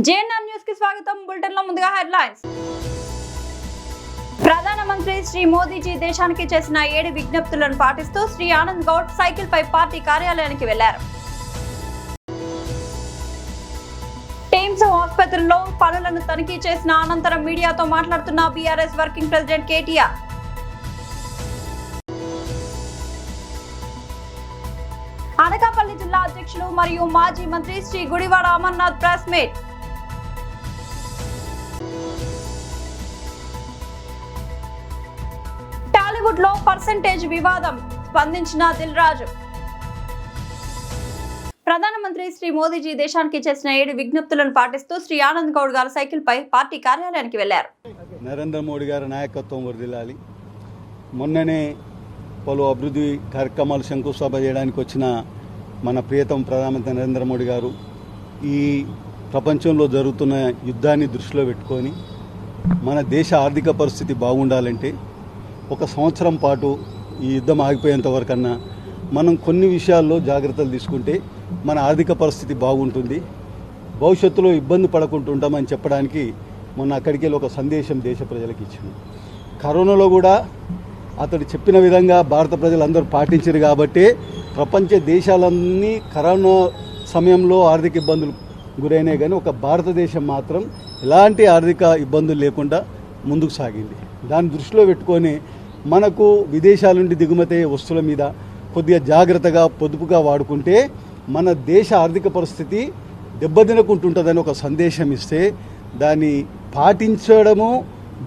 JNR news కి స్వాగతం. Bulletin లో ముందుగా హెడ్లైన్స్. ప్రధానమంత్రి శ్రీ మోదీజీ దేశానికి చేసిన 7 విజ్ఞప్తులను పాటిస్తూ శ్రీ ఆనంద్ గౌడ్ సైకిల్ పై పార్టీ కార్యాలయానికి వెళ్లారు. టీమ్స్ ఆసుపత్రుల్లో పనులను తనిఖీ చేసిన అనంతరం మీడియాతో మాట్లాడుతున్న BRS working president KTR. Anakapalli జిల్లా అధ్యక్షులు మరియు మాజీ మంత్రి శ్రీ గుడివాడ అమర్నాథ్ ప్రెస్ మీట్. టాలీవుడ్ లో పర్సెంటేజ్ వివాదం స్పందించిన దిల్ రాజు. ప్రధానమంత్రి శ్రీ మోదీజీ దేశానికి చేసిన 7 విజ్ఞప్తులను పాటిస్తూ శ్రీ ఆనంద్ గౌడ్ గారు సైకిల్ పై పార్టీ కార్యాలయానికి వెళ్లారు. నరేంద్ర మోడీ గారి నాయకత్వం వర్ధిల్లాలి. మొన్ననే పలు అభివృద్ధి కార్యక్రమాలు శంకుస్థాపన చేయడానికి వచ్చిన మన ప్రియతమ ప్రధానమంత్రి నరేంద్ర మోడీ గారు ఈ ప్రపంచంలో జరుగుతున్న యుద్ధాన్ని దృష్టిలో పెట్టుకొని మన దేశ ఆర్థిక పరిస్థితి బాగుండాలంటే 1 సంవత్సరం పాటు ఈ యుద్ధం ఆగిపోయేంత వరకన్నా మనం కొన్ని విషయాల్లో జాగ్రత్తలు తీసుకుంటే మన ఆర్థిక పరిస్థితి బాగుంటుంది, భవిష్యత్తులో ఇబ్బంది పడకుంటుంటామని చెప్పడానికి మొన్న అక్కడికి వెళ్ళి ఒక సందేశం దేశ ప్రజలకు ఇచ్చింది. కరోనాలో కూడా అతడు చెప్పిన విధంగా భారత ప్రజలందరూ పాటించారు కాబట్టి ప్రపంచ దేశాలన్నీ కరోనా సమయంలో ఆర్థిక ఇబ్బందులు గురైనాయి, కానీ ఒక భారతదేశం మాత్రం ఎలాంటి ఆర్థిక ఇబ్బందులు లేకుండా ముందుకు సాగింది. దాన్ని దృష్టిలో పెట్టుకొని మనకు విదేశాల నుండి దిగుమతి వస్తువుల మీద కొద్దిగా జాగ్రత్తగా పొదుపుగా వాడుకుంటే మన దేశ ఆర్థిక పరిస్థితి దెబ్బతినకుంటుంటుందని ఒక సందేశం ఇస్తే దాన్ని పాటించడము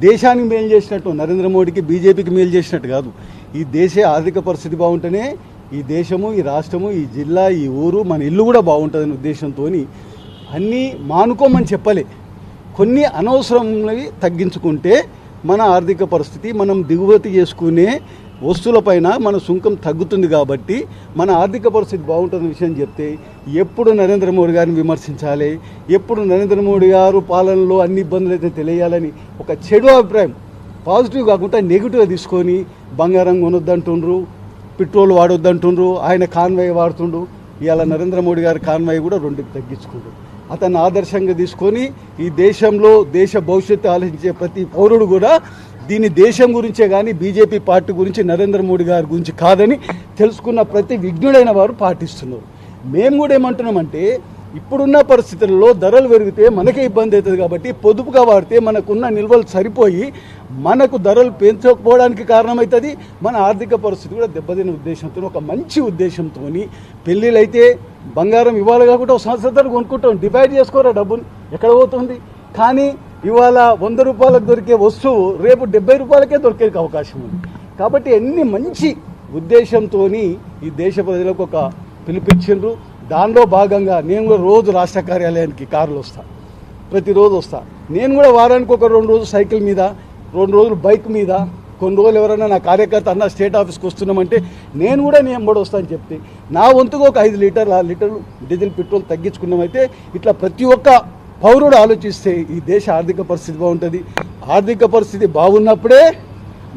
దేశానికి మేలు చేసినట్టు, నరేంద్ర మోడీకి బీజేపీకి మేలు చేసినట్టు కాదు. ఈ దేశ ఆర్థిక పరిస్థితి బాగుంటేనే ఈ దేశము, ఈ రాష్ట్రము, ఈ జిల్లా, ఈ ఊరు, మన ఇల్లు కూడా బాగుంటుందనే ఉద్దేశంతో అన్నీ మానుకోమని చెప్పలే, కొన్ని అనవసరమైనవి తగ్గించుకుంటే మన ఆర్థిక పరిస్థితి, మనం దిగుమతి చేసుకునే వస్తువులపైన మన సుంకం తగ్గుతుంది. కాబట్టి మన ఆర్థిక పరిస్థితి బాగుంటుందన్న విషయం చెప్తే ఎప్పుడు నరేంద్ర మోడీ గారిని విమర్శించాలి, ఎప్పుడు నరేంద్ర మోడీ గారు పాలనలో అన్ని ఇబ్బందులు అయితే తెలియాలని ఒక చెడు అభిప్రాయం, పాజిటివ్ కాకుండా నెగిటివ్గా తీసుకొని బంగారం కొనొద్దంటుండ్రు, పెట్రోల్ వాడొద్దంటుండ్రు, ఆయన కాన్వాయ్ వాడుతుండ్రు. ఇవాళ నరేంద్ర మోడీ గారి కాన్వాయ్ కూడా 2కి తగ్గించుకుంటారు. అతన్ని ఆదర్శంగా తీసుకొని ఈ దేశంలో దేశ భవిష్యత్తు ఆలోచించే ప్రతి పౌరుడు కూడా దీన్ని దేశం గురించే కానీ బీజేపీ పార్టీ గురించి, నరేంద్ర మోడీ గారి గురించి కాదని తెలుసుకున్న ప్రతి విజ్ఞుడైన వారు పాటిస్తున్నారు. మేము కూడా ఏమంటున్నామంటే ఇప్పుడున్న పరిస్థితుల్లో ధరలు పెరిగితే మనకే ఇబ్బంది అవుతుంది కాబట్టి పొదుపుగా వాడితే మనకున్న నిల్వలు సరిపోయి మనకు ధరలు పెంచకపోవడానికి కారణమవుతుంది, మన ఆర్థిక పరిస్థితి కూడా దెబ్బతిన ఉద్దేశంతో, ఒక మంచి ఉద్దేశంతో పెళ్ళిళ్ళు అయితే బంగారం ఇవ్వాలి కాకుండా ఒక సంవత్సరాలు కొనుక్కుంటాం, డివైడ్ చేసుకోరా డబ్బుని, ఎక్కడ పోతుంది. కానీ ఇవాళ 100 రూపాయలకు దొరికే వస్తువు రేపు 70 రూపాయలకే దొరికే అవకాశం ఉంది. కాబట్టి ఎన్ని మంచి ఉద్దేశంతో ఈ దేశ ప్రజలకు ఒక పిలిపించిండ్రు. దానిలో భాగంగా నేను కూడా రోజు రాష్ట్ర కార్యాలయానికి కారులో వస్తాను, ప్రతిరోజు వస్తాను. నేను కూడా వారానికి ఒక 2 రోజులు సైకిల్ మీద, 2 రోజులు బైక్ మీద, కొన్ని రోజులు ఎవరైనా నా కార్యకర్త అన్న స్టేట్ ఆఫీస్కి వస్తున్నామంటే నేను కూడా వస్తాను చెప్తే నా వంతుగా ఒక 5 లీటర్లు డీజిల్ పెట్రోల్ తగ్గించుకున్నామైతే ఇట్లా ప్రతి ఒక్క పౌరుడు ఆలోచిస్తే ఈ దేశ ఆర్థిక పరిస్థితి బాగుంటుంది. ఆర్థిక పరిస్థితి బాగున్నప్పుడే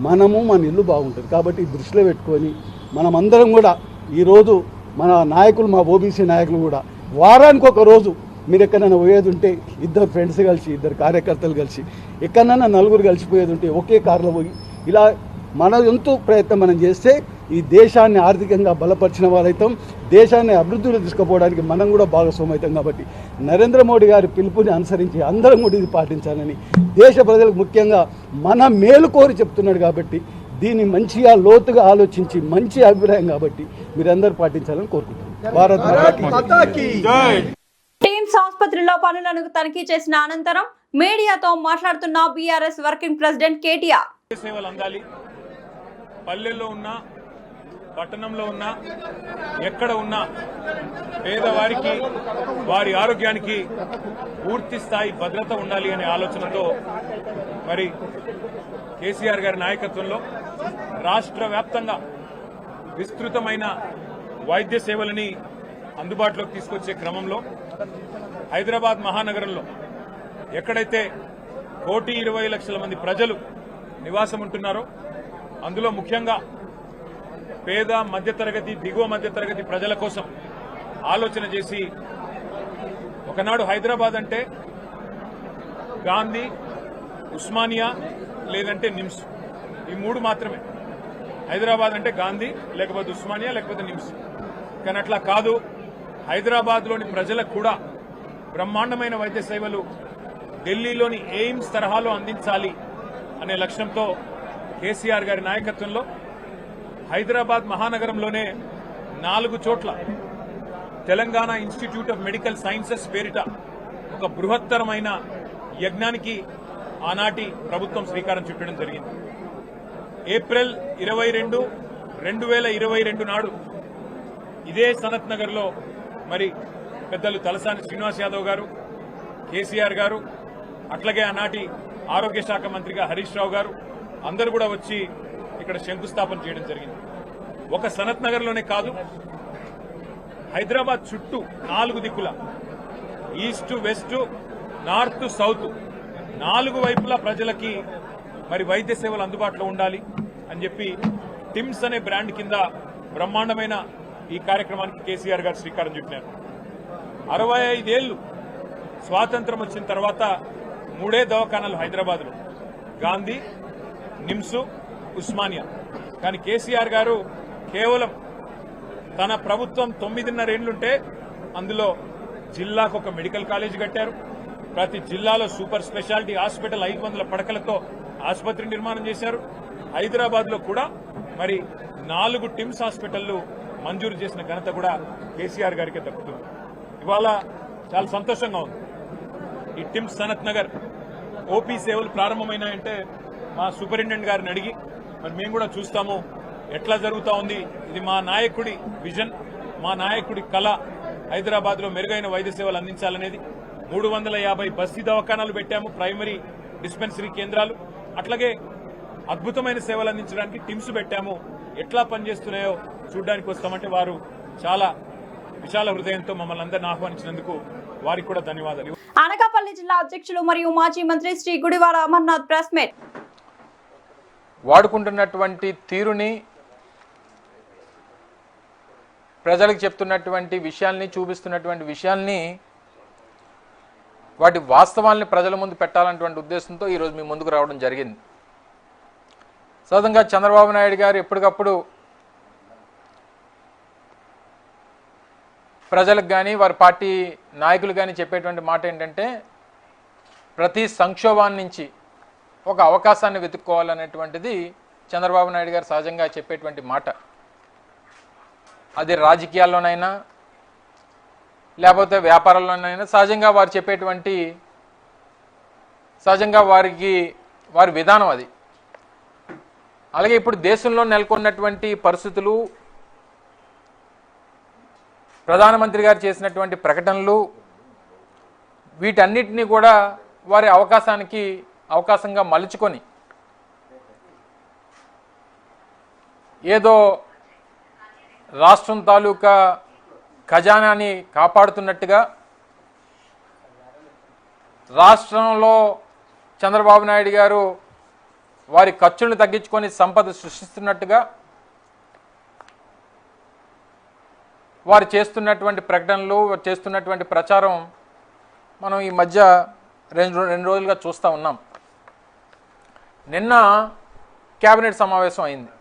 మనము, మన ఇల్లు బాగుంటుంది. కాబట్టి దృష్టిలో పెట్టుకొని మనమందరం కూడా ఈరోజు మన నాయకులు, మా ఓబీసీ నాయకులు కూడా వారానికి ఒక రోజు మీరు ఎక్కడైనా పోయేది ఉంటే 2 ఫ్రెండ్స్ కలిసి, 2 కార్యకర్తలు కలిసి, ఎక్కడైనా 4 కలిసిపోయేది ఉంటే ఒకే కారులో పోయి ఇలా మన ఎంతో ప్రయత్నం మనం చేస్తే ఈ దేశాన్ని ఆర్థికంగా బలపరిచిన వారైతాం, దేశాన్ని అభివృద్ధిలో తీసుకుపోవడానికి మనం కూడా భాగస్వామ్యం అవుతాం. కాబట్టి నరేంద్ర మోడీ గారి పిలుపుని అనుసరించి అందరం కూడా ఇది పాటించాలని, దేశ ప్రజలకు ముఖ్యంగా మన మేలు కోరి చెప్తున్నాడు. కాబట్టి దీన్ని మంచిగా లోతుగా ఆలోచించి మంచి అభిప్రాయం కాబట్టి మీరందరూ పాటించాలని కోరుకుంటున్నాను. భారత్ మాతాకి జై. టీమ్స్ ఆసుపత్రిలో పనులను తనిఖీ చేసిన అనంతరం మీడియాతో మాట్లాడుతున్న బీఆర్ఎస్ వర్కింగ్ ప్రెసిడెంట్ కేటీఆర్. సేవలు అందాలి. పల్లెల్లో ఉన్నా, పట్టణంలో ఉన్నా, ఎక్కడ ఉన్నా పేదవారికి, వారి ఆరోగ్యానికి పూర్తి స్థాయి భద్రత ఉండాలి అనే ఆలోచనతో మరి కేసీఆర్ గారి నాయకత్వంలో రాష్ట్ర వ్యాప్తంగా విస్తృతమైన వైద్య సేవలని అందుబాటులోకి తీసుకొచ్చే క్రమంలో హైదరాబాద్ మహానగరంలో ఎక్కడైతే 1,20,00,000 మంది ప్రజలు నివాసం ఉంటున్నారో అందులో ముఖ్యంగా పేద, మధ్యతరగతి, దిగువ మధ్యతరగతి ప్రజల కోసం ఆలోచన చేసి ఒకనాడు హైదరాబాద్ అంటే గాంధీ, ఉస్మానియా లేదంటే నిమ్స్, ఈ 3 మాత్రమే. హైదరాబాద్ అంటే గాంధీ, లేకపోతే ఉస్మానియా, లేకపోతే నిమ్స్. కానీ అట్లా కాదు. హైదరాబాద్లోని ప్రజలకు కూడా బ్రహ్మాండమైన వైద్య సేవలు ఢిల్లీలోని ఎయిమ్స్ తరహాలో అందించాలి అనే లక్ష్యంతో కేసీఆర్ గారి నాయకత్వంలో హైదరాబాద్ మహానగరంలోనే 4 చోట్ల Telangana institute of medical sciences పేరిట ఒక బృహత్తరమైన యజ్ఞానికి ఆనాటి ప్రభుత్వం శ్రీకారం చుట్టడం జరిగింది. ఏప్రిల్ 22, 2022 నాడు ఇదే సనత్ నగర్ లో మరి పెద్దలు తలసాని శ్రీనివాస్ యాదవ్ గారు, కేసీఆర్ గారు, అట్లాగే ఆనాటి ఆరోగ్య శాఖ మంత్రిగా హరీష్ రావు గారు అందరూ కూడా వచ్చి ఇక్కడ శంకుస్థాపన చేయడం జరిగింది. ఒక సనత్ నగర్ లోనే కాదు, హైదరాబాద్ చుట్టూ 4 దిక్కుల ఈస్ట్, వెస్ట్, నార్త్, సౌత్ 4 వైపులా ప్రజలకి మరి వైద్య సేవలు అందుబాటులో ఉండాలి అని చెప్పి టిమ్స్ అనే బ్రాండ్ కింద బ్రహ్మాండమైన ఈ కార్యక్రమానికి కేసీఆర్ గారు శ్రీకారం చుట్టినారు. 65 ఏళ్లు స్వాతంత్రం వచ్చిన తర్వాత 3 దవాఖానాలు హైదరాబాద్లో, గాంధీ, నిమ్స్, ఉస్మానియా. కానీ కేసీఆర్ గారు కేవలం తన ప్రభుత్వం 9.5 ఏళ్లుంటే అందులో జిల్లాకు ఒక మెడికల్ కాలేజ్ కట్టారు. ప్రతి జిల్లాలో సూపర్ స్పెషాలిటీ హాస్పిటల్ 500 పడకలతో ఆసుపత్రి నిర్మాణం చేశారు. హైదరాబాద్ లో కూడా మరి 4 టిమ్స్ హాస్పిటళ్లు మంజూరు చేసిన ఘనత కూడా కేసీఆర్ గారికి దక్కుతుంది. ఇవాళ చాలా సంతోషంగా ఉంది. ఈ టిమ్స్ సనత్ నగర్ ఓపీ సేవలు ప్రారంభమైనాయంటే మా సూపరింటెండెంట్ గారిని అడిగి మరి మేము కూడా చూస్తాము ఎట్లా జరుగుతా ఉంది. ఇది మా నాయకుడి విజన్, మా నాయకుడి కళ. హైదరాబాద్ లో మెరుగైన వైద్య సేవలు అందించాలనేది 350 బస్తీ దవాఖానాలు పెట్టాము, ప్రైమరీ డిస్పెన్సరీ కేంద్రాలు. అట్లాగే అద్భుతమైన సేవలు అందించడానికి టిమ్స్ పెట్టాము. ఎట్లా పనిచేస్తున్నాయో చూడడానికి వస్తామంటే వారు చాలా విశాల హృదయంతో మమ్మల్ని అందరిని ఆహ్వానించినందుకు వారికి కూడా ధన్యవాదాలు. అనకాపల్లి జిల్లా అధ్యక్షులు మరియు మాజీ మంత్రి శ్రీ గుడివాడ అమర్నాథ్ ప్రెస్ మీట్. వాడుకుంటున్నటువంటి తీరుని, ప్రజలకు చెప్తున్నటువంటి విషయాల్ని, చూపిస్తున్నటువంటి విషయాల్ని, వాటి వాస్తవాల్ని ప్రజల ముందు పెట్టాలన్నటువంటి ఉద్దేశంతో ఈరోజు మీ ముందుకు రావడం జరిగింది. సహజంగా చంద్రబాబు నాయుడు గారు ఎప్పటికప్పుడు ప్రజలకు కానీ వారి పార్టీ నాయకులు కానీ చెప్పేటువంటి మాట ఏంటంటే ప్రతి సంక్షోభాన్ని నుంచి ఒక అవకాశాన్ని వెతుక్కోవాలనేటువంటిది చంద్రబాబు నాయుడు గారు సహజంగా చెప్పేటువంటి మాట. అది రాజకీయాల్లోనైనా లేకపోతే వ్యాపారాల్లోనైనా సహజంగా వారు చెప్పేటువంటి వారి విధానం అది. అలాగే ఇప్పుడు దేశంలో నెలకొన్నటువంటి పరిస్థితులు, ప్రధానమంత్రి గారు చేసినటువంటి ప్రకటనలు, వీటన్నిటినీ కూడా వారి అవకాశంగా మలుచుకొని ఏదో రాష్ట్రం తాలూకా ఖజానాని కాపాడుతున్నట్టుగా, రాష్ట్రంలో చంద్రబాబు నాయుడు గారు వారి ఖర్చులను తగ్గించుకొని సంపద సృష్టిస్తున్నట్టుగా వారు చేస్తున్నటువంటి ప్రకటనలు, చేస్తున్నటువంటి ప్రచారం మనం ఈ మధ్య రెండు రోజులుగా చూస్తూ ఉన్నాం. నిన్న కేబినెట్ సమావేశం అయింది.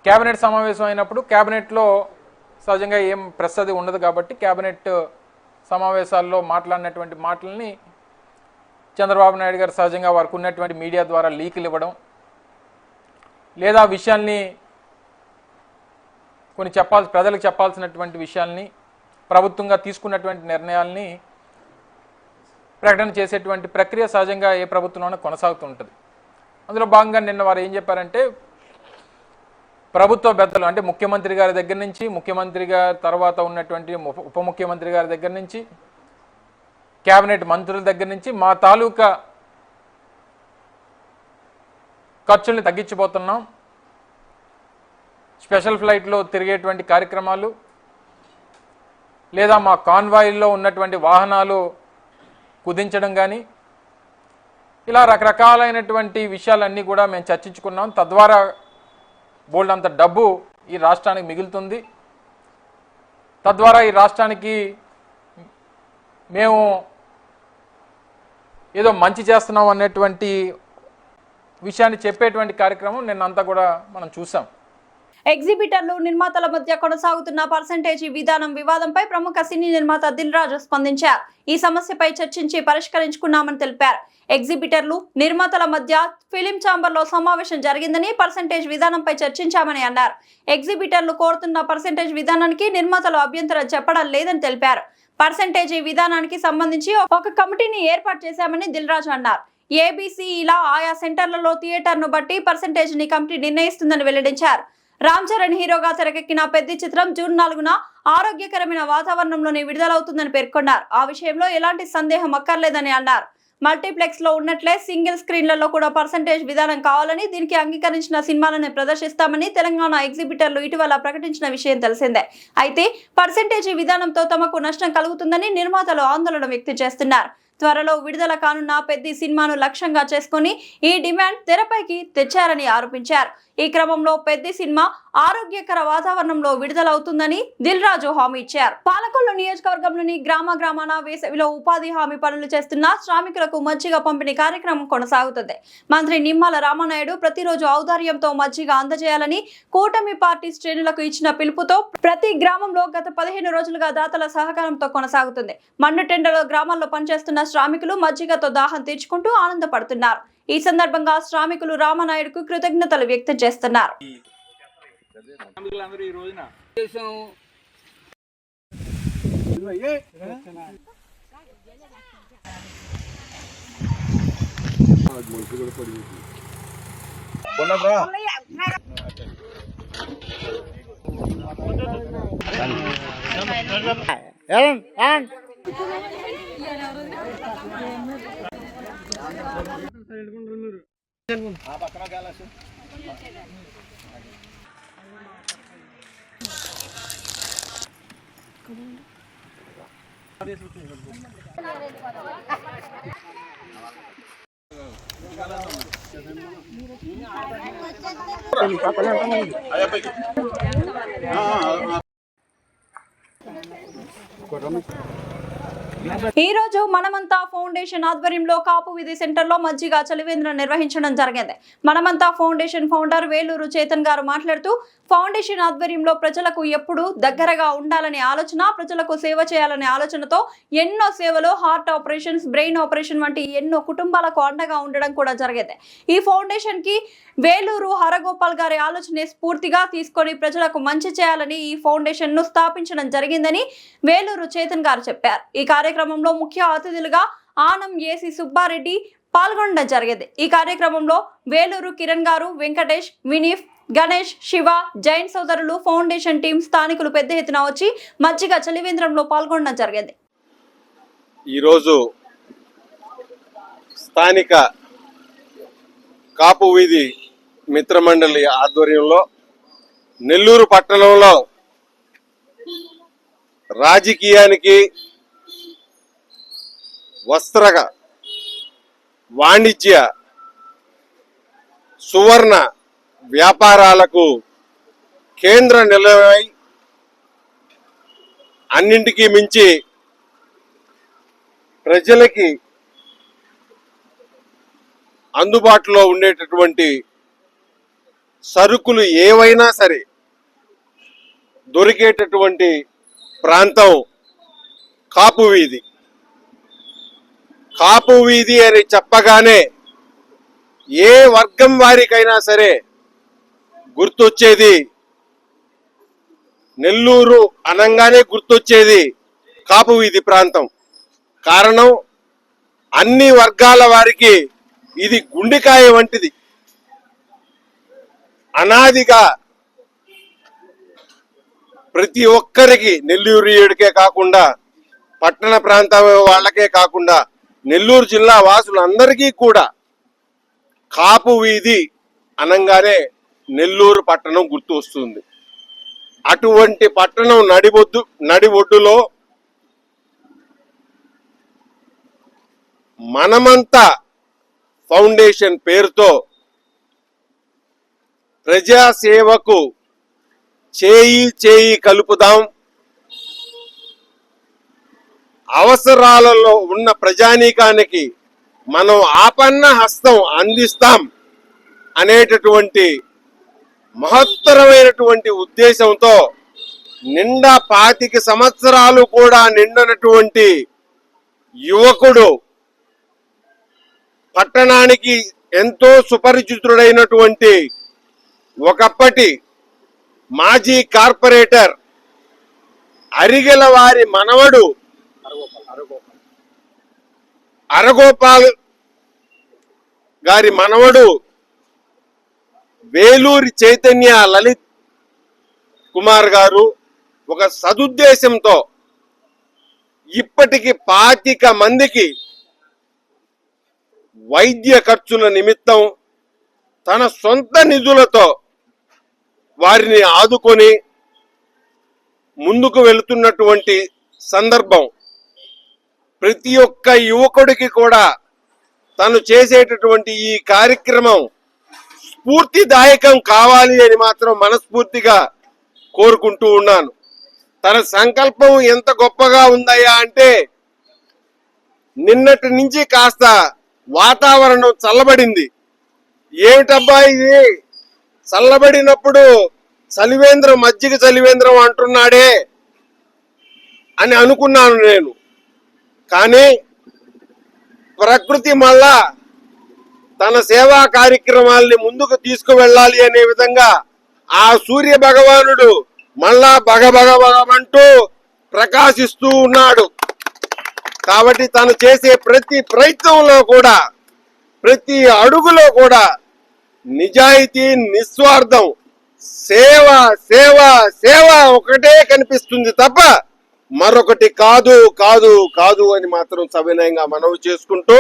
కేబినెట్ సమావేశం అయినప్పుడు కేబినెట్లో సహజంగా ఏం ప్రెస్ అది ఉండదు కాబట్టి కేబినెట్ సమావేశాల్లో మాట్లాడినటువంటి మాటల్ని చంద్రబాబు నాయుడు గారు సహజంగా వారికి ఉన్నటువంటి మీడియా ద్వారా లీకులు ఇవ్వడం, లేదా విషయాల్ని కొన్ని ప్రజలకు చెప్పాల్సినటువంటి విషయాల్ని, ప్రభుత్వంగా తీసుకున్నటువంటి నిర్ణయాల్ని ప్రకటన చేసేటువంటి ప్రక్రియ సహజంగా ఏ ప్రభుత్వంలోనే కొనసాగుతుంటుంది. అందులో భాగంగా నిన్న వారు ఏం చెప్పారంటే ప్రభుత్వ పెద్దలు అంటే ముఖ్యమంత్రి గారి దగ్గర నుంచి, ముఖ్యమంత్రి గారి తర్వాత ఉన్నటువంటి ఉప ముఖ్యమంత్రి గారి దగ్గర నుంచి, కేబినెట్ మంత్రుల దగ్గర నుంచి మా తాలూకా ఖర్చుల్ని తగ్గించబోతున్నాం, స్పెషల్ ఫ్లైట్లో తిరిగేటువంటి కార్యక్రమాలు, లేదా మా కాన్వాయిల్లో ఉన్నటువంటి వాహనాలు కుదించడం కానీ, ఇలా రకరకాలైనటువంటి విషయాలన్నీ కూడా మేము చర్చించుకున్నాం. తద్వారా బోల్డ్ అంత డబ్బు ఈ రాష్ట్రానికి మిగులుతుంది. తద్వారా ఈ రాష్ట్రానికి మేము ఏదో మంచి చేస్తున్నాం అనేటువంటి విషయాన్ని చెప్పేటువంటి కార్యక్రమం నిన్నంతా కూడా మనం చూసాం. ఎగ్జిబిటర్లు నిర్మాతల మధ్య కొనసాగుతున్న పర్సెంటేజీ విధానం వివాదంపై ప్రముఖ సినీ నిర్మాత దిల్ రాజు స్పందించారు. ఈ సమస్యపై చర్చించి పరిష్కరించుకున్నామని తెలిపారు. ఎగ్జిబిటర్లు నిర్మాతల మధ్య ఫిలిం ఛాంబర్ లో సమావేశం జరిగిందని, పర్సెంటేజ్ విధానంపై చర్చించామని అన్నారు. ఎగ్జిబిటర్లు కోరుతున్న పర్సెంటేజ్ విధానానికి నిర్మాతలు అభ్యంతరం చెప్పడం లేదని తెలిపారు. పర్సెంటేజీ విధానానికి సంబంధించి ఒక కమిటీని ఏర్పాటు చేశామని దిల్ రాజు అన్నారు. ఏబీసీ ఇలా ఆయా సెంటర్లలో థియేటర్ను బట్టి పర్సెంటేజ్ ని కమిటీ నిర్ణయిస్తుందని వెల్లడించారు. రామ్ చరణ్ హీరోగా తెరకెక్కిన పెద్ద చిత్రం జూన్ 4న ఆరోగ్యకరమైన వాతావరణంలోనే విడుదలవుతుందని పేర్కొన్నారు. ఆ విషయంలో ఎలాంటి సందేహం అక్కర్లేదని అన్నారు. మల్టీప్లెక్స్ లో ఉన్నట్లే సింగిల్ స్క్రీన్లలో కూడా పర్సెంటేజ్ విధానం కావాలని, దీనికి అంగీకరించిన సినిమాలను ప్రదర్శిస్తామని తెలంగాణ ఎగ్జిబిటర్లు ఇటీవల ప్రకటించిన విషయం తెలిసిందే. అయితే పర్సెంటేజీ విధానంతో తమకు నష్టం కలుగుతుందని నిర్మాతలు ఆందోళన వ్యక్తం చేస్తున్నారు. త్వరలో విడుదల కానున్న పెద్ద సినిమాను లక్ష్యంగా చేసుకుని ఈ డిమాండ్ తెరపైకి తెచ్చారని ఆరోపించారు. ఈ క్రమంలో పెద్ద సినిమా ఆరోగ్యకర వాతావరణంలో విడుదలవుతుందని దిల్ రాజు హామీ ఇచ్చారు. పాలకొల్లు నియోజకవర్గంలోని గ్రామాన వేసవిలో ఉపాధి హామీ పనులు చేస్తున్న శ్రామికులకు మజ్జిగ పంపిణీ కార్యక్రమం కొనసాగుతుంది. మంత్రి నిమ్మల రామనాయుడు ప్రతిరోజు ఔదార్యంతో మజ్జిగ అందజేయాలని కూటమి పార్టీ శ్రేణులకు ఇచ్చిన పిలుపుతో ప్రతి గ్రామంలో గత 15 రోజులుగా దాతల సహకారంతో కొనసాగుతుంది. మన్నుటెండలో గ్రామాల్లో పనిచేస్తున్న శ్రామికులు మజ్జిగతో దాహం తీర్చుకుంటూ ఆనందపడుతున్నారు. ఈ సందర్భంగా శ్రామికులు రామనాయుడుకు కృతజ్ఞతలు వ్యక్తం చేస్తున్నారు. ఈ రోజు మనమంతా ఫౌండేషన్ ఆధ్వర్యంలో కాపు వీధి సెంటర్ లో మజ్జిగ చలివేంద్రం నిర్వహించడం జరిగింది. మనమంతా ఫౌండేషన్ ఫౌండర్ వేలూరు చేతన్ గారు మాట్లాడుతూ, ఫౌండేషన్ ఆధ్వర్యంలో ప్రజలకు ఎప్పుడు దగ్గరగా ఉండాలనే ఆలోచన, ప్రజలకు సేవ చేయాలనే ఆలోచనతో ఎన్నో సేవలు, హార్ట్ ఆపరేషన్స్, బ్రెయిన్ ఆపరేషన్ వంటి ఎన్నో కుటుంబాలకు అండగా ఉండడం కూడా జరిగింది. ఈ ఫౌండేషన్ కి వేలూరు హరగోపాల్ గారి ఆలోచన స్ఫూర్తిగా తీసుకొని ప్రజలకు మంచి చేయాలని ఈ ఫౌండేషన్ ను స్థాపించడం జరిగిందని వేలూరు చేతన్ గారు చెప్పారు. ఈ కార్యక్రమంలో ముఖ్య అతిథులుగా ఆనం ఏసీ సుబ్బారెడ్డి పాల్గొనడం జరిగింది. ఈ కార్యక్రమంలో వేలూరు కిరణ్ గారు, వెంకటేష్, వినీఫ్, గణేష్, శివ, జైన్ సోదరులు, ఫౌండేషన్ టీం, స్థానికులు పెద్ద ఎత్తున వచ్చి మజ్జిగ చలివేంద్రంలో పాల్గొనడం జరిగింది. ఈరోజు స్థానిక కాపు వీధి మిత్రమండలి ఆధ్వర్యంలో నెల్లూరు పట్టణంలో రాజకీయానికి, వస్త్ర వాణిజ్య, సువర్ణ వ్యాపారాలకు కేంద్ర నిలయమై అన్నింటికీ మించి ప్రజలకి అందుబాటులో ఉండేటటువంటి సరుకులు ఏవైనా సరే దొరికేటటువంటి ప్రాంతం కాపు వీధి. కాపు వీధి అని చెప్పగానే ఏ వర్గం వారికైనా సరే గుర్తొచ్చేది, నెల్లూరు అనంగానే గుర్తొచ్చేది కాపు వీధి ప్రాంతం. కారణం, అన్ని వర్గాల వారికి ఇది గుండెకాయ వంటిది. అనాదిగా ప్రతి ఒక్కరికి, నెల్లూరుకే కాకుండా పట్టణ ప్రాంత వాళ్ళకే కాకుండా నెల్లూరు జిల్లా వాసులందరికీ కూడా కాపు వీధి అనంగానే నెల్లూరు పట్టణం గుర్తు వస్తుంది. అటువంటి పట్టణం నడిబొడ్డులో మనమంతా ఫౌండేషన్ పేరుతో ప్రజాసేవకు చేయి కలుపుదాం. అవసరాలలో ఉన్న ప్రజానీకానికి మనం ఆపన్న హస్తం అందిస్తాం అనేటటువంటి మహత్తరమైనటువంటి ఉద్దేశంతో నిండా 25 సంవత్సరాలు కూడా నిండనటువంటి యువకుడు, పట్టణానికి ఎంతో సుపరిచితుడైనటువంటి ఒకప్పటి మాజీ కార్పొరేటర్ అరిగెల వారి మనవడు అరగోపాల్ గారి మనవడు వేలూరి చైతన్య లలిత్ కుమార్ గారు ఒక సదుద్దేశంతో ఇప్పటికి 25 మందికి వైద్య ఖర్చుల నిమిత్తం తన సొంత నిధులతో వారిని ఆదుకొని ముందుకు వెళుతున్నటువంటి సందర్భం. ప్రతి ఒక్క యువకుడికి కూడా తను చేసేటటువంటి ఈ కార్యక్రమం స్ఫూర్తిదాయకం కావాలి అని మాత్రం మనస్ఫూర్తిగా కోరుకుంటూ ఉన్నాను. తన సంకల్పం ఎంత గొప్పగా ఉందయ్యా అంటే, నిన్నటి నుంచి కాస్త వాతావరణం చల్లబడింది. ఏమిటబ్బా ఇది చల్లబడినప్పుడు చలివేంద్రం, మజ్జిగ చలివేంద్రం అంటున్నాడే అని అనుకున్నాను నేను. కానీ ప్రకృతి మళ్ళా తన సేవా కార్యక్రమాల్ని ముందుకు తీసుకువెళ్ళాలి అనే విధంగా ఆ సూర్య భగవానుడు మళ్ళా భగభగమంటూ ప్రకాశిస్తూ ఉన్నాడు. కాబట్టి తను చేసే ప్రతి ప్రయత్నంలో కూడా, ప్రతి అడుగులో కూడా నిజాయితీ, నిస్వార్థం, సేవ సేవ సేవ ఒకటే కనిపిస్తుంది తప్ప మరొకటి కాదు కాదు కాదు అని మాత్రం సవినయంగా మనవి చేసుకుంటూ,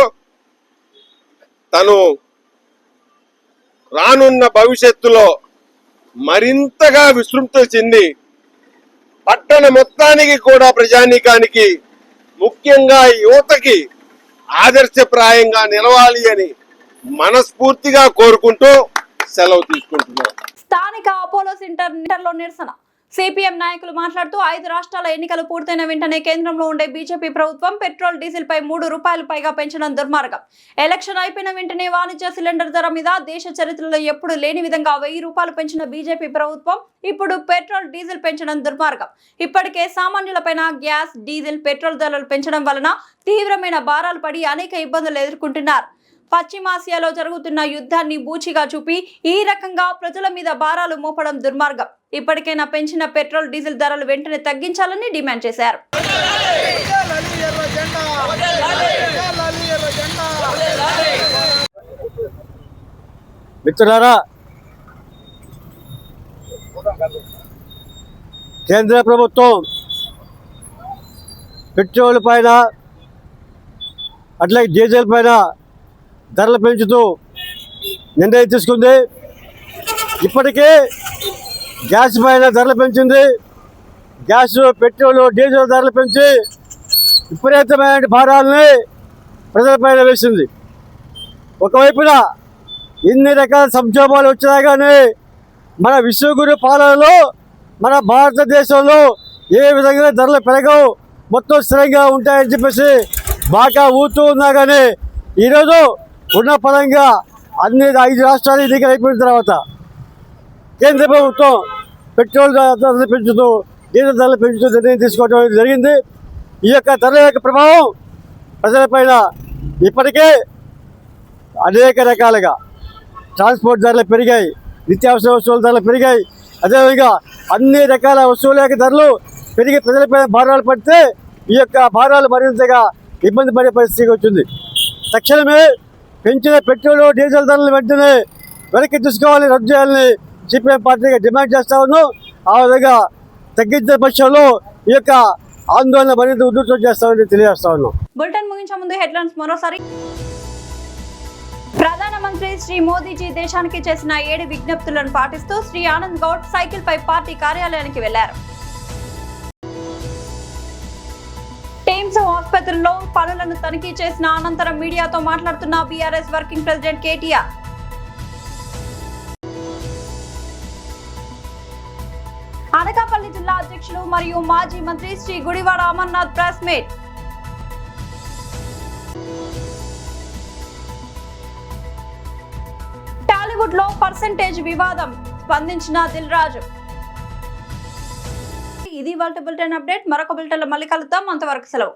తను రానున్న భవిష్యత్తులో మరింతగా విస్తృతి చెంది పట్టణ మొత్తానికి కూడా, ప్రజానీకానికి, ముఖ్యంగా యువతకి ఆదర్శప్రాయంగా నిలవాలి అని మనస్ఫూర్తిగా కోరుకుంటూ సెలవు తీసుకుంటున్నాను. స్థానిక అపోలో సెంటర్లో నిరసన. సిపిఎం నాయకులు మాట్లాడుతూ 5 రాష్ట్రాల ఎన్నికలు పూర్తయిన వెంటనే కేంద్రంలో ఉండే బీజేపీ ప్రభుత్వం పెట్రోల్, డీజిల్ పై 3 రూపాయలు పైగా పెంచడం దుర్మార్గం. ఎలక్షన్ అయిపోయిన వెంటనే వాణిజ్య సిలిండర్ ధర మీద దేశ చరిత్రలో ఎప్పుడు లేని విధంగా 1000 రూపాయలు పెంచిన బీజేపీ ప్రభుత్వం ఇప్పుడు పెట్రోల్, డీజిల్ పెంచడం దుర్మార్గం. ఇప్పటికే సామాన్యులపైన గ్యాస్, డీజిల్, పెట్రోల్ ధరలు పెంచడం వలన తీవ్రమైన భారాలు పడి అనేక ఇబ్బందులు ఎదుర్కొంటున్నారు. పశ్చిమాసియాలో జరుగుతున్న యుద్ధాన్ని బూచిగా చూపి ఈ రకంగా ప్రజల మీద భారాలు మోపడం దుర్మార్గం. ఇప్పటికైనా పెంచిన పెట్రోల్, డీజిల్ ధరలు వెంటనే తగ్గించాలని డిమాండ్ చేశారు. మిత్రులారా, కేంద్ర ప్రభుత్వం పెట్రోల్ పైన అట్లాగే డీజిల్ పైన ధరలు పెంచుతూ నిర్ణయం తీసుకుంది. ఇప్పటికే గ్యాస్ పైన ధరలు పెంచింది. గ్యాస్, పెట్రోల్, డీజిల్ ధరలు పెంచి విపరీతమైన భారాలని ప్రజలపైన వేసింది. ఒకవైపున ఇన్ని రకాల సంక్షోభాలు వచ్చినా కానీ మన విశ్వగురు పాలనలో మన భారతదేశంలో ఏ విధంగా ధరలు పెరగవు, మొత్తం స్థిరంగా ఉంటాయని చెప్పేసి బాగా ఊతూ ఉన్నా కానీ ఈరోజు ఉన్న పరంగా అన్ని 5 రాష్ట్రాలు ఎన్నికలు అయిపోయిన తర్వాత కేంద్ర ప్రభుత్వం పెట్రోల్ ధరలు పెంచుతూ, డీజిల్ ధరలు పెంచుతూ నిర్ణయం తీసుకోవడం జరిగింది. ఈ యొక్క ధరల యొక్క ప్రభావం ప్రజలపైన ఇప్పటికే అనేక రకాలుగా ట్రాన్స్పోర్ట్ ధరలు పెరిగాయి, నిత్యావసర వస్తువుల ధరలు పెరిగాయి. అదేవిధంగా అన్ని రకాల వస్తువుల యొక్క ధరలు పెరిగి ప్రజలపైన భారాలు పడితే ఈ యొక్క భారాలు మరింతగా ఇబ్బంది పడే పరిస్థితి వచ్చింది. తక్షణమే పెంచిన పెట్రోల్, డీజిల్ ధరలు వెంటనే వెనక్కి తీసుకోవాలని, రద్దు చేయాలని సిపిఎం పార్టీగా డిమాండ్ చేస్తా ఉన్నాం. ఆ విధంగా తగ్గించిన పక్షంలో ఈ యొక్క ఆందోళన మరింత ఉధృతం చేస్తామని తెలియజేస్తా ఉన్నాం. బులెటిన్ ముగించే ముందు హెడ్లైన్స్ మరోసారి. ప్రధానమంత్రి శ్రీ మోదీజీ దేశానికి చేసిన 7 విజ్ఞప్తులను పాటిస్తూ శ్రీ ఆనంద్ గౌడ్ సైకిల్ పై పార్టీ కార్యాలయానికి వెళ్లారు. టీమ్స్ ఆసుపత్రుల్లో పనులను తనిఖీ చేసిన అనంతరం మీడియాతో మాట్లాడుతున్న BRS working president KTR. Anakapalli జిల్లా అధ్యక్షులు మరియు మాజీ మంత్రి శ్రీ గుడివాడ అమర్నాథ్ ప్రెస్ మీట్. బాలీవుడ్ లో పర్సెంటేజ్ వివాదం స్పందించిన దిల్ రాజు. ఇది వాళ్ళ బులెటిన్ అప్డేట్. మరొక బులెటిన్ లో మళ్ళీ కలుద్దాం. అంతవరకు సెలవు.